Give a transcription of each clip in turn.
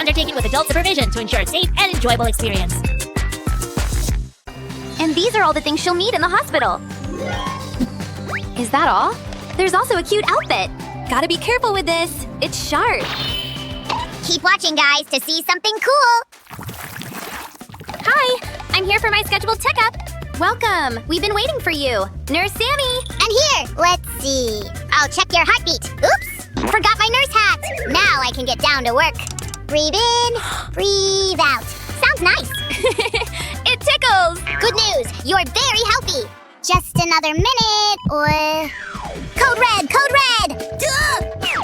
undertaken with adult supervision to ensure a safe and enjoyable experience. And these are all the things she'll need in the hospital. Is that all? There's also a cute outfit. Gotta be careful with this. It's sharp. Keep watching, guys, to see something cool. Hi, I'm here for my scheduled checkup. Welcome. We've been waiting for you. Nurse Sammy. And here, let's see. I'll check your heartbeat. Oops, forgot my nurse hat. Now I can get down to work. Breathe in, breathe out. Sounds nice. It tickles. Good news, you're very healthy. Just another minute, or... Code red, code red! Duh!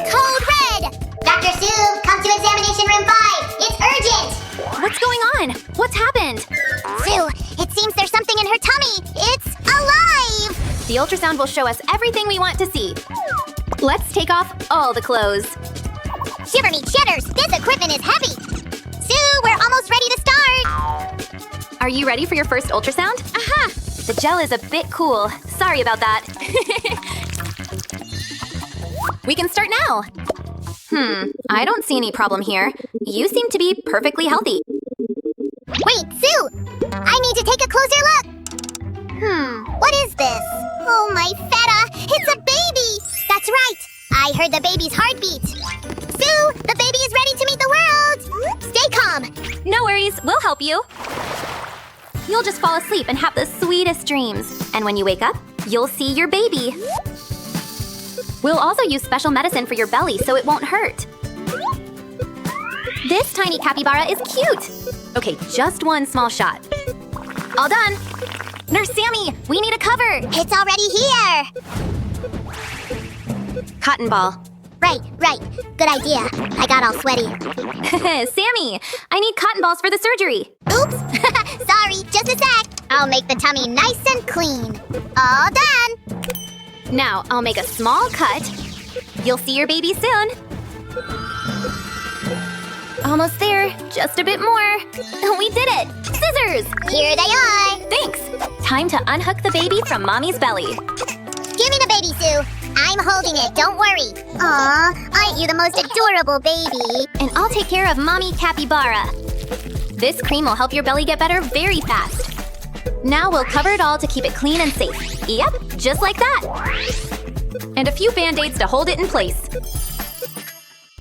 Code red! Dr. Sue, come to examination room 5. It's urgent! What's going on? What's happened? Sue, it seems there's something in her tummy. It's alive! The ultrasound will show us everything we want to see. Let's take off all the clothes. Shiver me cheddars, this equipment is heavy. Sue, we're almost ready to start. Are you ready for your first ultrasound? Aha! The gel is a bit cool. Sorry about that. We can start now. I don't see any problem here. You seem to be perfectly healthy. Wait, Sue! I need to take a closer look. What is this? Oh, my feta! It's a baby! That's right! I heard the baby's heartbeat. Sue, the baby is ready to meet the world! Stay calm! No worries, we'll help you. You'll just fall asleep and have the sweetest dreams. And when you wake up, you'll see your baby. We'll also use special medicine for your belly so it won't hurt. This tiny capybara is cute. Okay, just one small shot. All done. Nurse Sammy, we need a cover. It's already here! Cotton ball. Right. Good idea. I got all sweaty. Sammy, I need cotton balls for the surgery. Oops! Sorry, just a sec. I'll make the tummy nice and clean. All done! Now, I'll make a small cut. You'll see your baby soon. Almost there. Just a bit more. We did it! Scissors! Here they are! Thanks. Time to unhook the baby from Mommy's belly. Give me the baby, Sue. I'm holding it, don't worry. Aw, aren't you the most adorable baby? And I'll take care of Mommy Capybara. This cream will help your belly get better very fast. Now we'll cover it all to keep it clean and safe. Yep, just like that. And a few band-aids to hold it in place.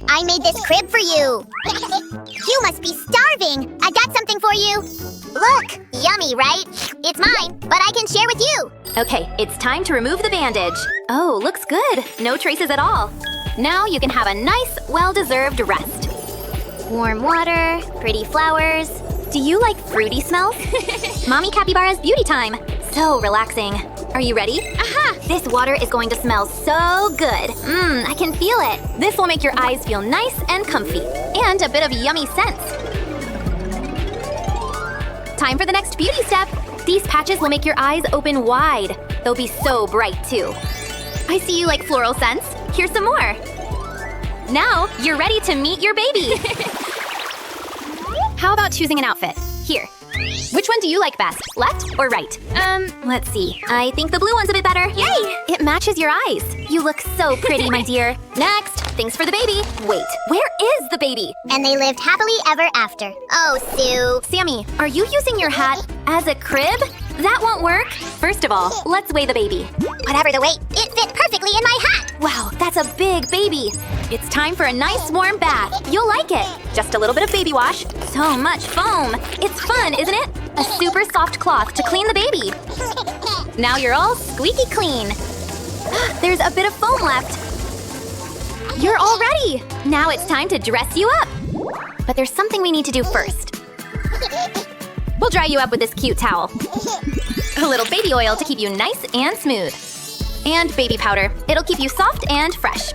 I made this crib for you. You must be starving. I got something for you. Look, yummy, right? It's mine, but I can share with you. Okay, it's time to remove the bandage. Oh, looks good. No traces at all. Now you can have a nice, well-deserved rest. Warm water, pretty flowers. Do you like fruity smells? Mommy Capybara's beauty time. So relaxing. Are you ready? Aha! This water is going to smell so good. I can feel it. This will make your eyes feel nice and comfy. And a bit of yummy scents. Time for the next beauty step. These patches will make your eyes open wide. They'll be so bright, too. I see you like floral scents. Here's some more. Now, you're ready to meet your baby. How about choosing an outfit? Here. Which one do you like best? Left or right? Let's see. I think the blue one's a bit better. Yay! It matches your eyes. You look so pretty, my dear. Next, things for the baby. Wait, where is the baby? And they lived happily ever after. Oh, Sue. Sammy, are you using your hat as a crib? That won't work. First of all, let's weigh the baby. Whatever the weight, it fit perfectly in my hat. Wow, that's a big baby. It's time for a nice warm bath. You'll like it. Just a little bit of baby wash. So much foam. It's fun, isn't it? A super soft cloth to clean the baby. Now you're all squeaky clean. There's a bit of foam left. You're all ready. Now it's time to dress you up. But there's something we need to do first. We'll dry you up with this cute towel. A little baby oil to keep you nice and smooth. And baby powder. It'll keep you soft and fresh.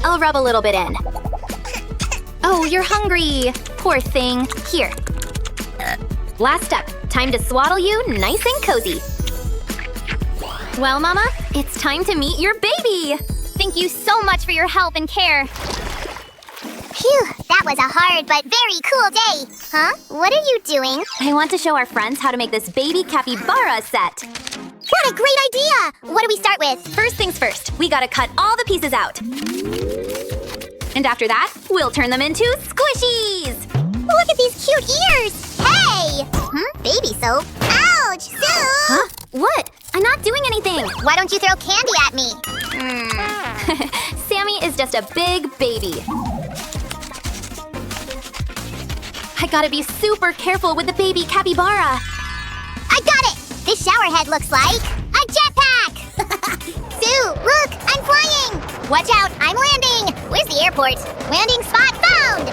I'll rub a little bit in. Oh, you're hungry. Poor thing. Here. Last step. Time to swaddle you nice and cozy. Well, Mama, it's time to meet your baby. Thank you so much for your help and care. Phew, that was a hard but very cool day. Huh? What are you doing? I want to show our friends how to make this baby capybara set. What a great idea! What do we start with? First things first, we gotta cut all the pieces out. And after that, we'll turn them into squishies! Look at these cute ears! Hey! Baby soap. Ouch, Sue! Huh? What? I'm not doing anything! Why don't you throw candy at me? Sammy is just a big baby. I gotta be super careful with the baby capybara. I got it! This shower head looks like a jetpack! Sue, look! I'm flying! Watch out, I'm landing! Where's the airport? Landing spot found!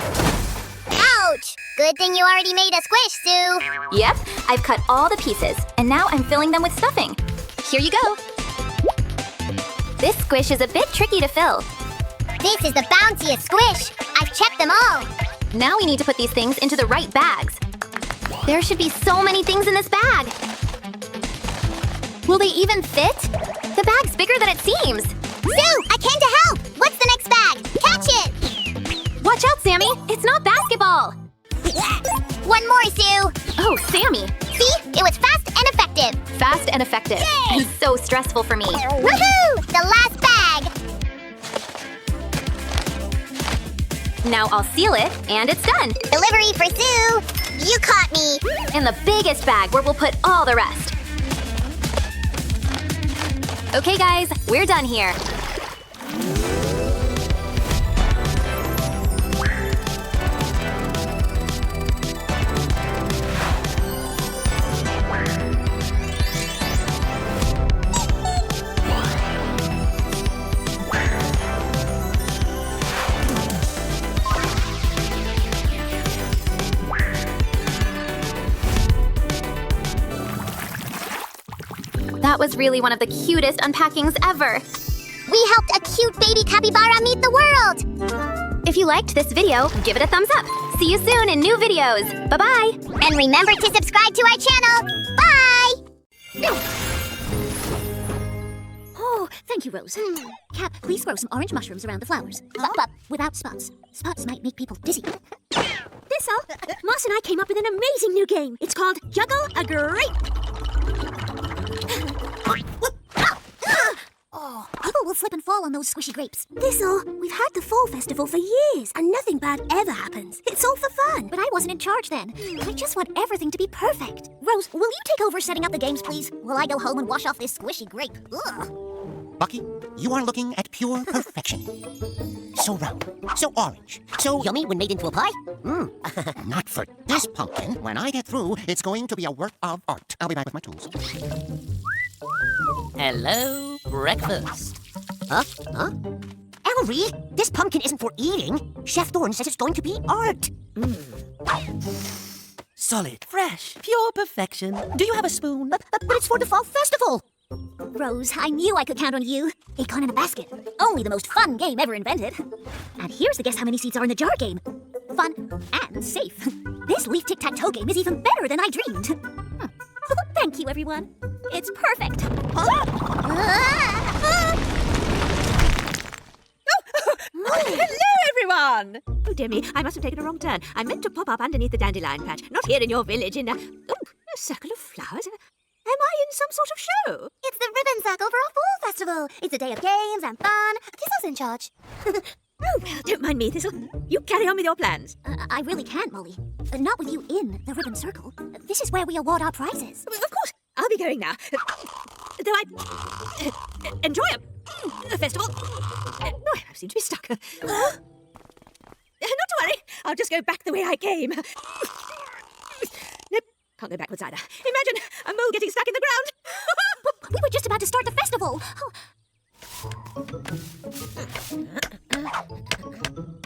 Ouch! Good thing you already made a squish, Sue. Yep, I've cut all the pieces, and now I'm filling them with stuffing. Here you go. This squish is a bit tricky to fill. This is the bounciest squish. I've checked them all. Now we need to put these things into the right bags. There should be so many things in this bag. Will they even fit? The bag's bigger than it seems. Sue, I came to help! What's the next bag? Catch it! Watch out, Sammy! It's not basketball! One more, Sue! Oh, Sammy! See? It was fast and effective. Fast and effective. Yay! And so stressful for me. Woohoo! The last bag! Now I'll seal it, and it's done. Delivery for Sue! You caught me! In the biggest bag where we'll put all the rest. Okay, guys, we're done here. That was really one of the cutest unpackings ever. We helped a cute baby capybara meet the world! If you liked this video, give it a thumbs up. See you soon in new videos. Bye-bye. And remember to subscribe to our channel! Bye! Oh, thank you, Rose. Cap, please grow some orange mushrooms around the flowers. Without spots. Spots might make people dizzy. This'll. Moss and I came up with an amazing new game. It's called Juggle a Grape. Oh, people will slip and fall on those squishy grapes. This'll. We've had the fall festival for years, and nothing bad ever happens. It's all for fun. But I wasn't in charge then. I just want everything to be perfect. Rose, will you take over setting up the games, please? While I go home and wash off this squishy grape. Ugh. Bucky, you are looking at pure perfection. So round, so orange, so Yummy when made into a pie? not for this pumpkin. When I get through, it's going to be a work of art. I'll be back with my tools. Hello, breakfast. Huh? Ellery, this pumpkin isn't for eating. Chef Thorne says it's going to be art. Solid, fresh, pure perfection. Do you have a spoon? But it's for the fall festival. Rose, I knew I could count on you. Acorn in a basket. Only the most fun game ever invented. And here's the guess how many seeds are in the jar game. Fun and safe. This leaf tic-tac-toe game is even better than I dreamed. Thank you, everyone. It's perfect. Hello, everyone! Oh, dear me, I must have taken a wrong turn. I meant to pop up underneath the dandelion patch, not here in your village in a circle of flowers. Am I in some sort of show? It's the ribbon circle for our fall festival. It's a day of games and fun. Thistle's in charge. Oh, well, don't mind me, Thistle. You carry on with your plans. I really can't, Molly. Not with you in the ribbon circle. This is where we award our prizes. Of course, I'll be going now. Though I enjoy a festival. No, I seem to be stuck. Not to worry, I'll just go back the way I came. Nope, can't go backwards either. Imagine a mole getting stuck in the ground. We were just about to start the festival.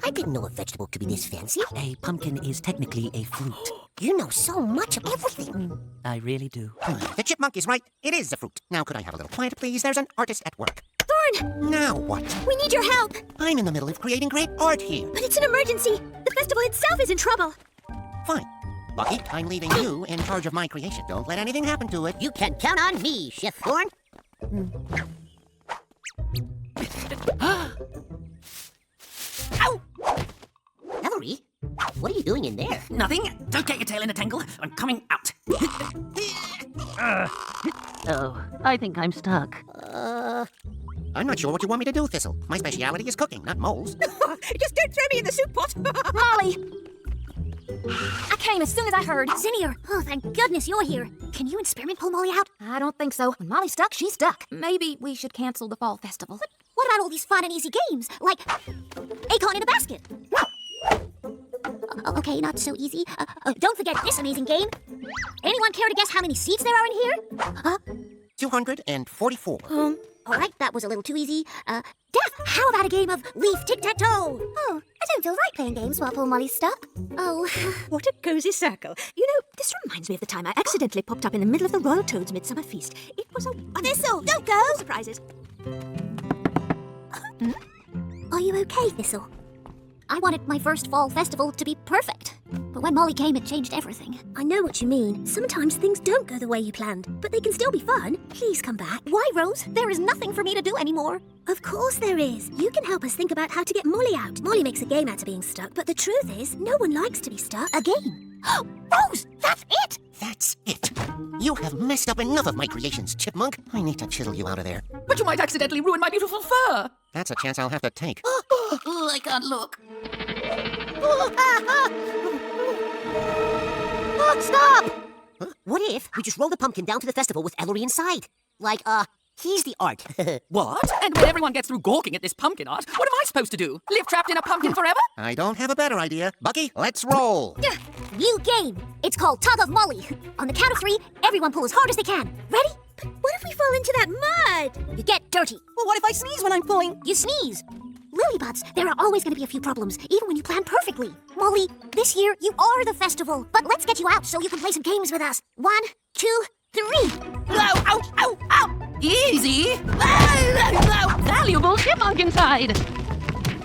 I didn't know a vegetable could be this fancy. A pumpkin is technically a fruit. You know so much of everything. I really do. The chipmunk is right. It is a fruit. Now, could I have a little quiet, please? There's an artist at work. Thorne, Now what? we need your help. I'm in the middle of creating great art here. But it's an emergency. The festival itself is in trouble. Fine. Bucky, I'm leaving you in charge of my creation. Don't let anything happen to it. You can count on me, Chef Thorne. Ow! Ellery, what are you doing in there? Nothing. Don't get your tail in a tangle. I'm coming out. Oh, I think I'm stuck. I'm not sure what you want me to do, Thistle. My speciality is cooking, not moles. Just don't throw me in the soup pot. Molly! I came as soon as I heard. Zinnier, oh, thank goodness you're here. Can you experiment pull Molly out? I don't think so. When Molly's stuck, she's stuck. Maybe we should cancel the fall festival. What about all these fun and easy games, like Acorn in a Basket? Okay, not so easy. Don't forget this amazing game. Anyone care to guess how many seats there are in here? Huh? 244. All right, that was a little too easy. Daph, how about a game of Leaf Tic-Tac-Toe? Oh, I don't feel right playing games while poor Molly's stuck. Oh, What a cozy circle. You know, this reminds me of the time I accidentally popped up in the middle of the Royal Toad's Midsummer Feast. It was a Thistle, don't go! surprises. are you okay, Thistle? I wanted my first fall festival to be perfect. But when Molly came, it changed everything. I know what you mean. Sometimes things don't go the way you planned, but they can still be fun. Please come back. Why, Rose? There is nothing for me to do anymore. Of course there is. You can help us think about how to get Molly out. Molly makes a game out of being stuck, but the truth is, no one likes to be stuck. A game? Rose, that's it! That's it. You have messed up enough of my creations, Chipmunk. I need to chisel you out of there. But you might accidentally ruin my beautiful fur. That's a chance I'll have to take. Oh, I can't look. Oh, stop! Huh? What if we just roll the pumpkin down to the festival with Ellery inside? Like, he's the art. What? And when everyone gets through gawking at this pumpkin art, what am I supposed to do? Live trapped in a pumpkin forever? I don't have a better idea. Bucky, let's roll. New game. It's called Tug of Molly. On the count of 3, everyone pull as hard as they can. Ready? But what if we fall into that mud? You get dirty. Well, what if I sneeze when I'm pulling? You sneeze. Lilybuds, there are always going to be a few problems, even when you plan perfectly. Molly, this year you are the festival. But let's get you out so you can play some games with us. 1, 2, 3. Ow, ow, ow, ow! Easy! Valuable chipmunk inside!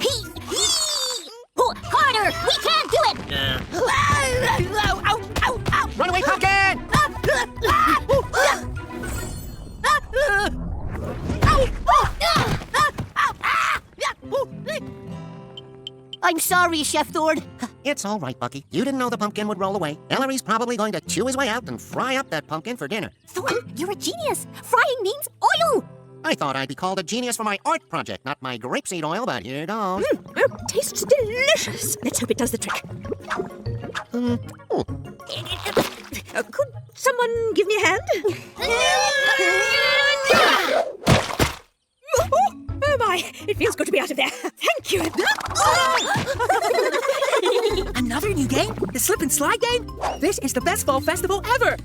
Hee, hee. Pull harder. We can do it. Ow, ow, ow, ow! Run away, pumpkin! I'm sorry, Chef Thord. It's all right, Bucky. You didn't know the pumpkin would roll away. Ellery's probably going to chew his way out and fry up that pumpkin for dinner. Thornton, you're a genius. Frying means oil. I thought I'd be called a genius for my art project, not my grapeseed oil, but here goes. Tastes delicious. Let's hope it does the trick. Could someone give me a hand? Oh my, it feels good to be out of there. Thank you. Another new game? The slip and slide game? This is the best fall festival ever!